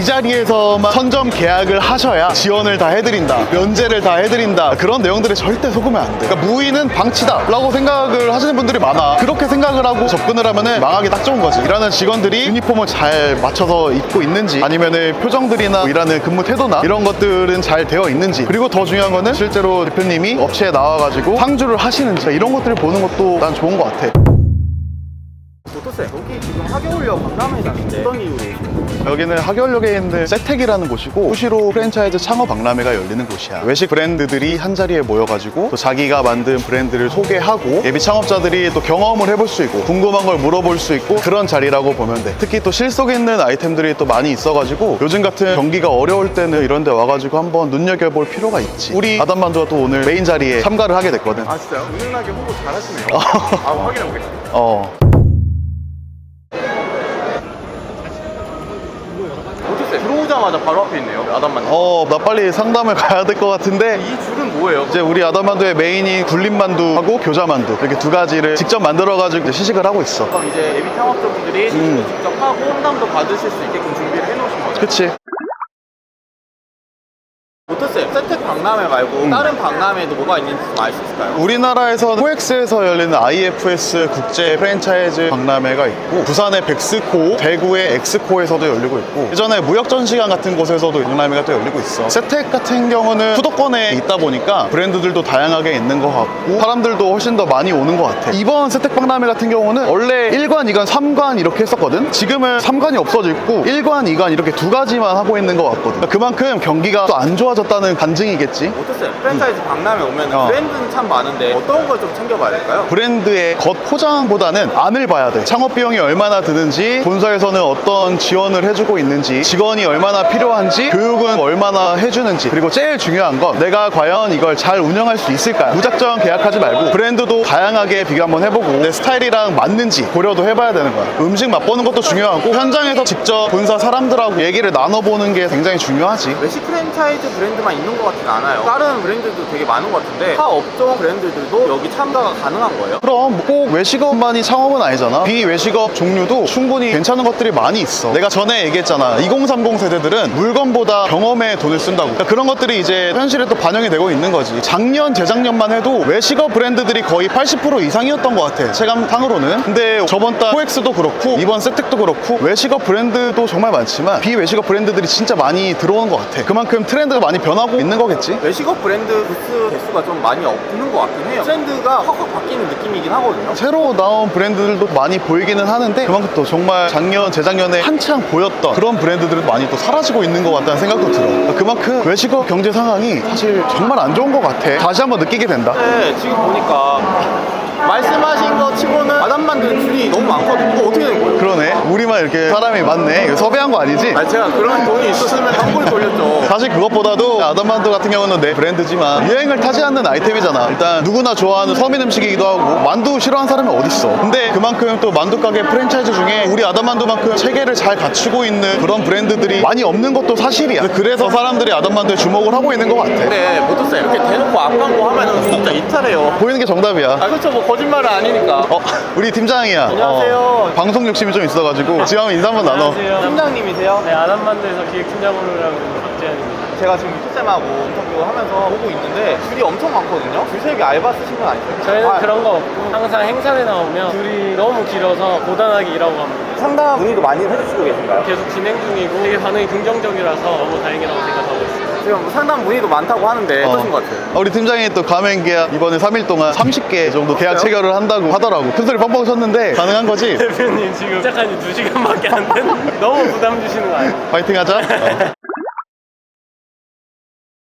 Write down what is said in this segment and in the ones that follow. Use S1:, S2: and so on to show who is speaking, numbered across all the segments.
S1: 이 자리에서만 선점 계약을 하셔야 지원을 다 해드린다, 면제를 다 해드린다, 그런 내용들에 절대 속으면 안 돼. 그러니까 무의는 방치다 라고 생각을 하시는 분들이 많아. 그렇게 생각을 하고 접근을 하면은 망하기 딱 좋은 거지. 일하는 직원들이 유니폼을 잘 맞춰서 입고 있는지, 아니면은 표정들이나 일하는 근무 태도나 이런 것들은 잘 되어 있는지, 그리고 더 중요한 거는 실제로 대표님이 업체에 나와가지고 상주를 하시는지, 이런 것들을 보는 것도 난 좋은 것 같아.
S2: 어떠세요? 여기 지금 하겨울역 박람회장인데 어떤 이유로?
S1: 여기는 하겨울역에 있는 세택이라는 곳이고, 수시로 프랜차이즈 창업 박람회가 열리는 곳이야. 외식 브랜드들이 한자리에 모여가지고 또 자기가 만든 브랜드를 소개하고 예비 창업자들이 또 경험을 해볼 수 있고 궁금한 걸 물어볼 수 있고, 그런 자리라고 보면 돼. 특히 또 실속 있는 아이템들이 또 많이 있어가지고 요즘 같은 경기가 어려울 때는 이런 데 와가지고 한번 눈여겨볼 필요가 있지. 우리 아담만두가 또 오늘 메인 자리에 참가를 하게 됐거든.
S2: 아 진짜요? 은은하게 홍보 잘하시네요. 아 확인해보겠습니다. 어떠세요? 들어오자마자 바로 앞에 있네요. 아담만두.
S1: 나 빨리 상담을 가야 될 것 같은데,
S2: 이 줄은 뭐예요?
S1: 이제 우리 아담만두의 메인인 굴림만두하고 교자만두, 이렇게 두 가지를 직접 만들어가지고 이제 시식을 하고 있어.
S2: 그럼 이제 예비 창업자분들이 시식도 직접 하고 상담도 받으실 수 있게끔 준비를 해놓으신 거예요?
S1: 그치?
S2: 어떠세요? 세택 박람회 말고 다른 박람회도 뭐가 있는지 좀 알 수 있을까요?
S1: 우리나라에서 코엑스에서 열리는 IFS 국제 프랜차이즈 박람회가 있고, 부산의 백스코, 대구의 엑스코에서도 열리고 있고, 예전에 무역전시관 같은 곳에서도 박람회가 또 열리고 있어. 세택 같은 경우는 수도권에 있다 보니까 브랜드들도 다양하게 있는 것 같고 사람들도 훨씬 더 많이 오는 것 같아. 이번 세택 박람회 같은 경우는 원래 1관, 2관, 3관 이렇게 했었거든. 지금은 3관이 없어졌고 1관, 2관 이렇게 두 가지만 하고 있는 것 같거든. 그만큼 경기가 또 안 좋아졌다는 간증이겠지.
S2: 어떠세요? 프랜차이즈 박람회 오면 브랜드는 참 많은데 어떤 걸 좀 챙겨봐야 될까요?
S1: 브랜드의 겉 포장보다는 안을 봐야 돼. 창업 비용이 얼마나 드는지, 본사에서는 어떤 지원을 해주고 있는지, 직원이 얼마나 필요한지, 교육은 얼마나 해주는지, 그리고 제일 중요한 건 내가 과연 이걸 잘 운영할 수 있을까. 무작정 계약하지 말고 브랜드도 다양하게 비교 한번 해보고 내 스타일이랑 맞는지 고려도 해봐야 되는 거야. 음식 맛보는 것도 중요하고 현장에서 직접 본사 사람들하고 얘기를 나눠보는 게 굉장히 중요하지.
S2: 외식 프랜차이즈 브랜드만 있는 것 같진 않아요. 다른 브랜드도 되게 많은 것 같은데 타 업종 브랜드들도 여기 참가가 가능한 거예요?
S1: 그럼 꼭 외식업만이 창업은 아니잖아. 비외식업 종류도 충분히 괜찮은 것들이 많이 있어. 내가 전에 얘기했잖아. 2030 세대들은 물건보다 경험에 돈을 쓴다고. 그러니까 그런 것들이 이제 현실에 또 반영이 되고 있는 거지. 작년, 재작년만 해도 외식업 브랜드들이 거의 80% 이상이었던 것 같아, 체감상으로는. 근데 저번 달 코엑스도 그렇고 이번 세택도 그렇고 외식업 브랜드도 정말 많지만 비외식업 브랜드들이 진짜 많이 들어오는 것 같아. 그만큼 트렌드가 많이 변하고 있는 거겠지.
S2: 외식업 브랜드 부스 개수가 좀 많이 없는 것 같긴 해요. 트렌드가 확확 바뀌는 느낌이긴 하거든요.
S1: 새로 나온 브랜드들도 많이 보이기는 하는데, 그만큼 또 정말 작년, 재작년에 한창 보였던 그런 브랜드들은 많이 또 사라지고 있는 것 같다는 생각도 들어. 그만큼 외식업 경제 상황이 사실 정말 안 좋은 것 같아. 다시 한번 느끼게 된다.
S2: 네, 지금 보니까 말씀하신 것 치고는 아담만두는 줄이 너무 많거든요. 이거 어떻게 된 거예요?
S1: 그러네. 우리만 이렇게 사람이 많네. 이거 섭외한 거 아니지?
S2: 아니 제가 그런 돈이 있었으면 한골 돌렸죠.
S1: 사실 그것보다도 아담만두 같은 경우는 내 브랜드지만 유행을 타지 않는 아이템이잖아. 일단 누구나 좋아하는 서민 음식이기도 하고, 만두 싫어하는 사람이 어딨어. 근데 그만큼 또 만두 가게 프랜차이즈 중에 우리 아담만두만큼 체계를 잘 갖추고 있는 그런 브랜드들이 많이 없는 것도 사실이야. 그래서 사람들이 아담만두에 주목을 하고 있는 것 같아.
S2: 근데 못했어요. 이렇게 대놓고 안 광고 하면은 진짜 이탈해요.
S1: 보이는 게 정답이야.
S2: 아 그렇죠. 뭐 거짓말은 아니니까.
S1: 우리 팀장이야.
S2: 안녕하세요.
S1: 방송 욕심이 좀 있어가지고 지금 한번 인사 한번 나눠.
S3: 안녕하세요.
S2: 팀장님이세요?
S3: 네, 아담만두에서 기획팀장으로 하고 있는 박재현입니다.
S2: 제가 지금 유토쌤하고 인터뷰 하면서 보고 있는데 줄이 엄청 많거든요. 줄 세기 알바 쓰신 건 아니세요?
S3: 저희는 그런 거 없고 항상 행사에 나오면 줄이 너무 길어서 고단하게 일하고 갑니다.
S2: 상담 문의도 많이 해주시고 계신가요?
S3: 계속 진행 중이고 되게 반응이 긍정적이라서 너무 다행이라고 생각하고 있습니다.
S2: 지금 뭐 상담 문의도 많다고 하는데 어떠신 것 같아요?
S1: 우리 팀장이 또 가맹 계약 이번에 3일 동안 30개 정도 계약 체결을 한다고 하더라고. 큰 소리 뻥뻥 쳤는데 가능한 거지?
S3: 대표님 지금 시작한 지 2시간밖에 안 됐는데 너무 부담 주시는 거 아니에요?
S1: 파이팅 하자.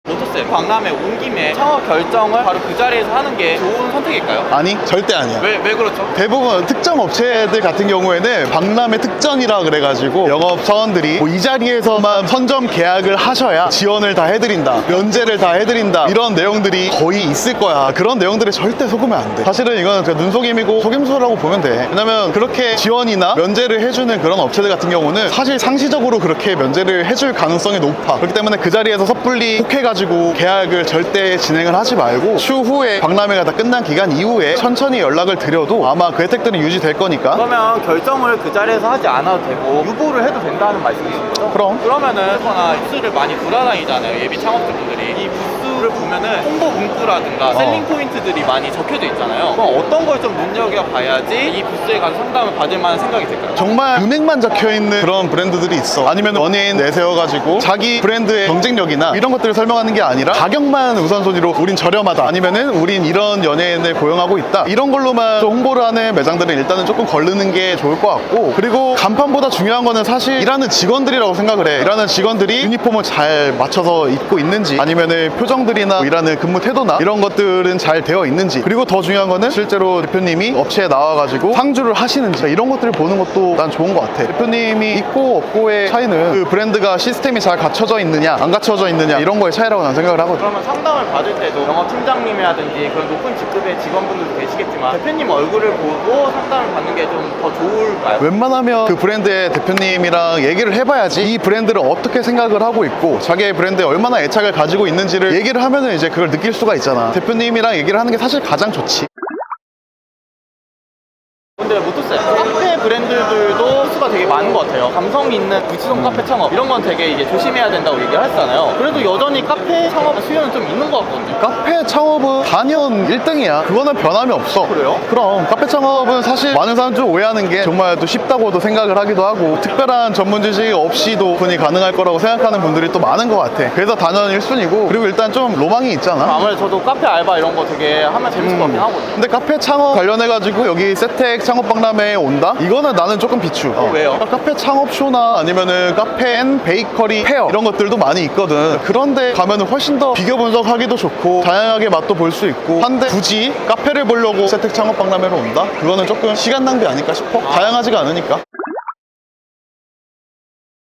S2: 어떠세요? 박람회 온 김에 창업 결정을 바로 그 자리에서 하는 게 좋은 선택일까요?
S1: 아니, 절대 아니야.
S2: 왜 그렇죠?
S1: 대부분 특정 업체들 같은 경우에는 박람회 특전이라 그래가지고 영업 사원들이 뭐 이 자리에서만 선점 계약을 하셔야 지원을 다 해드린다, 면제를 다 해드린다, 이런 내용들이 거의 있을 거야. 그런 내용들에 절대 속으면 안 돼. 사실은 이건 그냥 눈속임이고 속임수라고 보면 돼. 왜냐면 그렇게 지원이나 면제를 해주는 그런 업체들 같은 경우는 사실 상시적으로 그렇게 면제를 해줄 가능성이 높아. 그렇기 때문에 그 자리에서 섣불리 혹해가지고 바로 계약을 절대 진행을 하지 말고 추후에 박람회가 다 끝난 기간 이후에 천천히 연락을 드려도 아마 그 혜택들은 유지될 거니까.
S2: 그러면 결정을 그 자리에서 하지 않아도 되고 유보를 해도 된다는 말씀이신 거죠?
S1: 그럼.
S2: 그러면은 하나 부스를 많이 돌아다니잖아요, 예비 창업주분들이. 이 부스를 보면은 홍보 문구라든가 셀링 포인트들이 많이 적혀져 있잖아요. 그럼 어떤 걸 좀 눈여겨봐야지 이 부스에 가서 상담을 받을 만한 생각이 들까요?
S1: 정말 금액만 적혀있는 그런 브랜드들이 있어. 아니면 연예인 내세워가지고 자기 브랜드의 경쟁력이나 이런 것들을 설명하는 게 아니라 가격만 우선순위로 우린 저렴하다, 아니면은 우린 이런 연예인을 고용하고 있다, 이런 걸로만 좀 홍보를 하는 매장들은 일단은 조금 거르는 게 좋을 것 같고, 그리고 간판보다 중요한 거는 사실 일하는 직원들이라고 생각을 해. 일하는 직원들이 유니폼을 잘 맞춰서 입고 있는지, 아니면은 표정들이나 일하는 근무 태도나 이런 것들은 잘 되어 있는지, 그리고 더 중요한 거는 실제로 대표님이 업체에 나와가지고 상주를 하시는지, 이런 것들을 보는 것도 난 좋은 것 같아. 대표님이 있고 없고의 차이는 그 브랜드가 시스템이 잘 갖춰져 있느냐 안 갖춰져 있느냐, 이런 거의 차이라고 난 생각을 하거든.
S2: 그러면 상담을 받을 때도 영업팀장님이라든지 그런 높은 직급의 직원분들도 계시겠지만 대표님 얼굴을 보고 상담을 받는 게 좀 더 좋을까요?
S1: 웬만하면 그 브랜드의 대표님이랑 얘기를 해봐야지 이 브랜드를 어떻게 생각을 하고 있고 자기의 브랜드에 얼마나 애착을 가지고 있는지를 얘기를 하면은 이제 그걸 느낄 수가 있잖아. 대표님이랑 얘기를 하는 게 사실 가장 좋지.
S2: 근데 모토쌤, 카페 브랜드들도 수가 되게 많은 것 같아요. 감성 있는 구치동 카페 창업 이런 건 되게 이제 조심해야 된다고 얘기를 했잖아요. 그래도 여전히 카페 창업 수요는 좀 있는 것 같거든요.
S1: 카페 창업은 단연 1등이야. 그거는 변함이 없어.
S2: 그래요?
S1: 그럼 카페 창업은 사실 많은 사람들이 오해하는 게 정말 또 쉽다고도 생각을 하기도 하고 특별한 전문 지식이 없이도 오픈이 가능할 거라고 생각하는 분들이 또 많은 것 같아. 그래서 단연 1순위고, 그리고 일단 좀 로망이 있잖아.
S2: 아무래도 저도 카페 알바 이런 거 되게 하면 재밌을 것 같긴 하거든요.
S1: 근데 카페 창업 관련해가지고 여기 세텍 창업 박람회에 온다? 이거는 나는 조금 비추.
S2: 왜요?
S1: 카페 창업 쇼나 아니면은 카페 앤 베이커리 페어 이런 것들도 많이 있거든. 그런데 가면은 훨씬 더 비교 분석하기도 좋고 다양하게 맛도 볼 수 있고 한데 굳이 카페를 보려고 세텍 창업 박람회로 온다? 그거는 조금 시간 낭비 아닐까 싶어. 다양하지가 않으니까.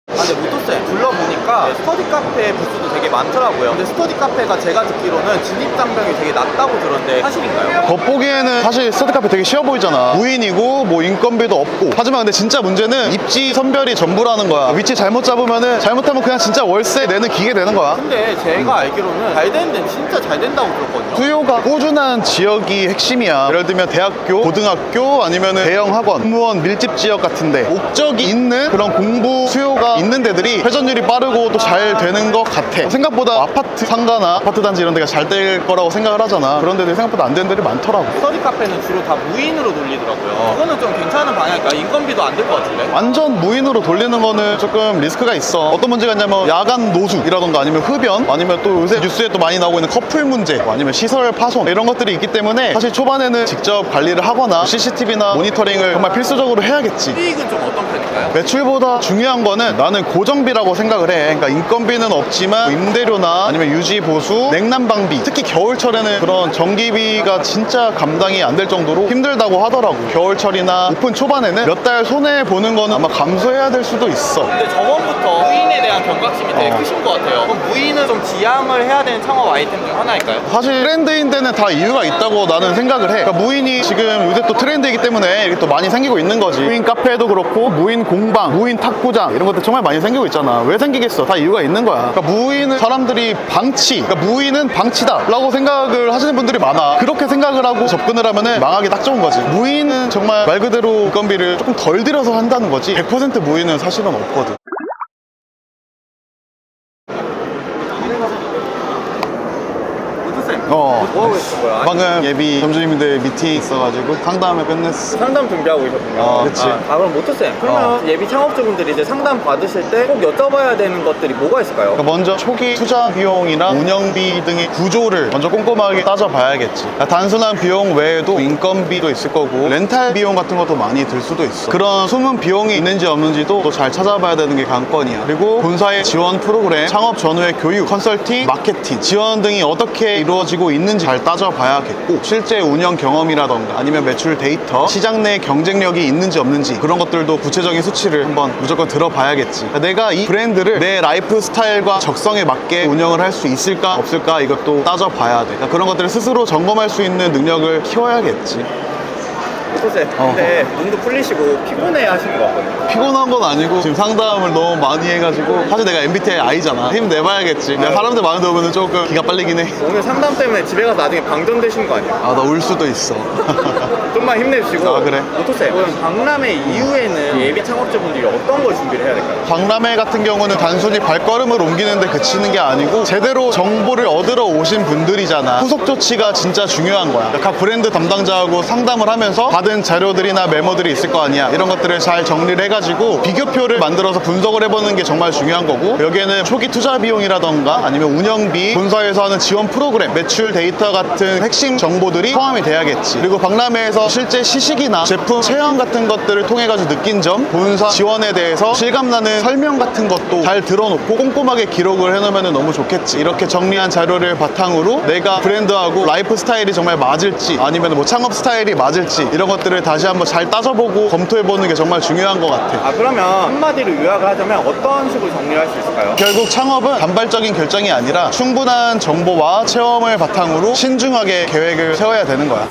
S2: 근데 모토쌤 둘러보니까 스터디 카페 부스도 되게 많더라고요. 근데 스터디 카페가 제가 듣기로는 진입 장벽이 되게 낮다고 들었는데 사실인가요?
S1: 겉보기에는 사실 스터디 카페 되게 쉬워 보이잖아. 무인이고 뭐 인건비도 없고. 하지만 근데 진짜 문제는 입지 선별이 전부라는 거야. 위치 잘못 잡으면은, 잘못하면 그냥 진짜 월세 내는 기계 되는 거야.
S2: 근데 제가 알기로는 잘 되는 데는 진짜 잘 된다고 들었거든요.
S1: 수요가 꾸준한 지역이 핵심이야. 예를 들면 대학교, 고등학교, 아니면 대형 학원, 공무원 밀집 지역 같은데 목적이 있는 그런 공부 수요가 있는 데들이 회전율이 빠르고 또 잘 되는 것 같아. 생각보다 아파트 상가나 아파트 단지 이런 데가 잘 될 거라고 생각을 하잖아. 그런 데들이 생각보다 안 되는 데들이 많더라고.
S2: 스터디 카페는 주로 다 무인으로 돌리더라고요. 그거는 좀 괜찮은 방향일까? 인건비도 안 들 것 같은데?
S1: 완전 무인으로 돌리는 거는 조금 리스크가 있어. 어떤 문제가 있냐면 야간 노숙이라던가 아니면 흡연, 아니면 또 요새 뉴스에 또 많이 나오고 있는 커플 문제, 아니면 시설 파손 이런 것들이 있기 때문에 사실 초반에는 직접 관리를 하거나 CCTV나 모니터링을 정말 필수적으로 해야겠지.
S2: 수익은 좀 어떤 편일까요?
S1: 매출보다 중요한 거는 나는 고정비라고 생각을 해. 그러니까 인건비는 없지만 임대료나 아니면 유지 보수, 냉난방비, 특히 겨울철에는 그런 전기비가 진짜 감당이 안 될 정도로 힘들다고 하더라고. 겨울철이나 오픈 초반에는 몇 달 손해 보는 거는 아마 감수해야 될 수도 있어.
S2: 근데 저번부터 무인에 대한 경각심이 되게 크신 것 같아요. 그럼 무인은 좀 지향을 해야 되는 창업 아이템 중 하나일까요?
S1: 사실 트렌드인 데는 다 이유가 있다고 나는 생각을 해. 그러니까 무인이 지금 요새 또 트렌드이기 때문에 이게 또 많이 생기고 있는 거지. 무인 카페도 그렇고 무인 공방, 무인 탁구장 이런 것들 정말 많이 생기고 있잖아. 왜 생기겠어? 다 이유가 있는 거야. 그러니까 무인은 사람들이 방치, 그러니까 무인은 방치다 라고 생각을 하시는 분들이 많아. 그렇게 생각을 하고 접근을 하면은 망하기 딱 좋은 거지. 무인은 정말 말 그대로 인건비를 조금 덜 들여서 한다는 거지 100% 무인은 사실은 없거든.
S2: 뭐 하고 계신 거야?
S1: 방금 예비 점주님들 미팅 있어가지고 상담을 끝냈어.
S2: 상담 준비하고 계셨군요.
S1: 그치.
S2: 그럼 모토쌤, 그러면 예비 창업주분들이 이제 상담 받으실 때 꼭 여쭤봐야 되는 것들이 뭐가 있을까요?
S1: 그러니까 먼저 초기 투자 비용이랑 운영비 등의 구조를 먼저 꼼꼼하게 따져봐야겠지. 그러니까 단순한 비용 외에도 인건비도 있을 거고 렌탈 비용 같은 것도 많이 들 수도 있어. 그런 숨은 비용이 있는지 없는지도 또 잘 찾아봐야 되는 게 관건이야. 그리고 본사의 지원 프로그램, 창업 전후의 교육, 컨설팅, 마케팅, 지원 등이 어떻게 이루어지고 있는지 잘 따져봐야겠고, 실제 운영 경험이라던가 아니면 매출 데이터, 시장 내 경쟁력이 있는지 없는지 그런 것들도 구체적인 수치를 한번 무조건 들어봐야겠지. 그러니까 내가 이 브랜드를 내 라이프 스타일과 적성에 맞게 운영을 할 수 있을까 없을까 이것도 따져봐야 돼. 그러니까 그런 것들을 스스로 점검할 수 있는 능력을 키워야겠지.
S4: 오토세. 근데 눈도 풀리시고 피곤해 하시는 것 같거든요.
S1: 피곤한 건 아니고 지금 상담을 너무 많이 해가지고 사실 내가 MBTI I잖아. 힘내봐야겠지. 내가 사람들 많은데 오면 조금 기가 빨리긴 해.
S4: 오늘 상담 때문에 집에 가서 나중에 방전되시는 거 아니에요?
S1: 아, 나 울 수도 있어.
S4: 좀만 힘내주시고.
S1: 아, 그래?
S4: 오토세. 그럼 박람회 이후에는 예비 창업자분들이 어떤 걸 준비를 해야 될까요?
S1: 박람회 같은 경우는 단순히 발걸음을 옮기는데 그치는 게 아니고 제대로 정보를 얻으러 오신 분들이잖아. 후속 조치가 진짜 중요한 거야. 각 브랜드 담당자하고 상담을 하면서 받은 자료들이나 메모들이 있을 거 아니야. 이런 것들을 잘 정리를 해가지고 비교표를 만들어서 분석을 해보는 게 정말 중요한 거고, 여기에는 초기 투자 비용이라던가 아니면 운영비, 본사에서 하는 지원 프로그램, 매출 데이터 같은 핵심 정보들이 포함이 돼야겠지. 그리고 박람회에서 실제 시식이나 제품 체험 같은 것들을 통해 가지고 느낀 점, 본사 지원에 대해서 실감나는 설명 같은 것도 잘 들어놓고 꼼꼼하게 기록을 해놓으면 너무 좋겠지. 이렇게 정리한 자료를 바탕으로 내가 브랜드하고 라이프 스타일이 정말 맞을지 아니면 뭐 창업 스타일이 맞을지 이런 것들을 다시 한번 잘 따져보고 검토해보는 게 정말 중요한 것 같아.
S4: 아, 그러면 한마디로 요약을 하자면 어떤 식으로 정리할 수 있을까요?
S1: 결국 창업은 단발적인 결정이 아니라 충분한 정보와 체험을 바탕으로 신중하게 계획을 세워야 되는 거야.